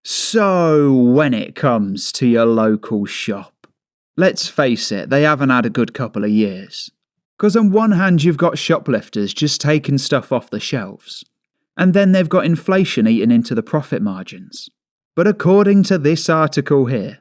So, when it comes to your local shop, let's face it, they haven't had a good couple of years. Because on one hand you've got shoplifters just taking stuff off the shelves, and then they've got inflation eating into the profit margins. But according to this article here,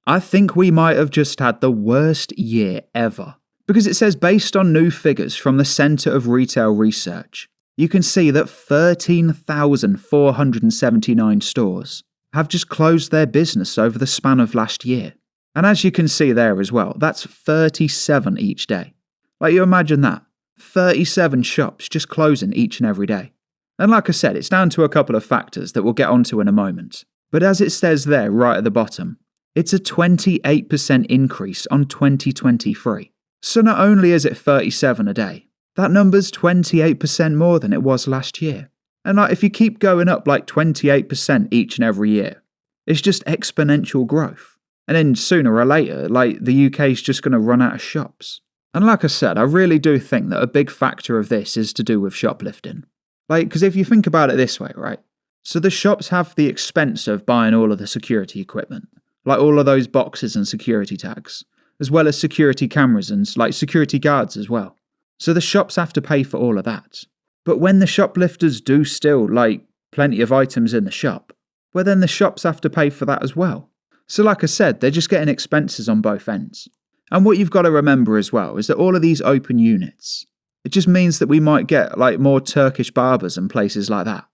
I think we might have just had the worst year ever. Because it says based on new figures from the Centre of Retail Research, you can see that 13,479 stores have just closed their business over the span of last year. And as you can see there as well, that's 37 each day. Like, you imagine that. 37 shops just closing each and every day. And like I said, it's down to a couple of factors that we'll get onto in a moment. But as it says there right at the bottom, it's a 28% increase on 2023. So not only is it 37 a day, that number's 28% more than it was last year. And like, if you keep going up like 28% each and every year, it's just exponential growth. And then sooner or later, like, the UK's just going to run out of shops. And like I said, I really do think that a big factor of this is to do with shoplifting. Like, because if you think about it this way, right? So the shops have the expense of buying all of the security equipment, like all of those boxes and security tags, as well as security cameras and like security guards as well. So the shops have to pay for all of that. But when the shoplifters do steal like plenty of items in the shop, well then the shops have to pay for that as well. So like I said, they're just getting expenses on both ends. And what you've got to remember as well is that all of these open units, it just means that we might get like more Turkish barbers and places like that.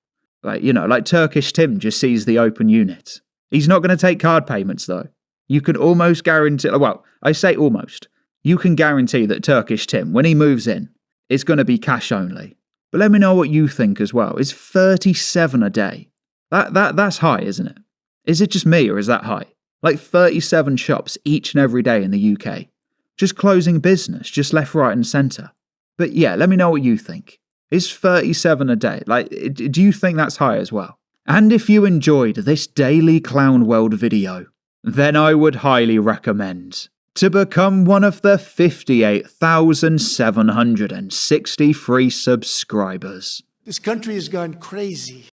Like, you know, like Turkish Tim just sees the open unit. He's not going to take card payments though. You can almost guarantee, well, I say almost. You can guarantee that Turkish Tim, when he moves in, it's going to be cash only. But let me know what you think as well. It's 37 a day. That's high, isn't it? Is it just me or is that high? Like 37 shops each and every day in the UK. Just closing business, just left, right and centre. But yeah, let me know what you think. Is 37 a day? Like, do you think that's high as well? And if you enjoyed this daily Clown World video, then I would highly recommend to become one of the 58,763 subscribers. This country has gone crazy.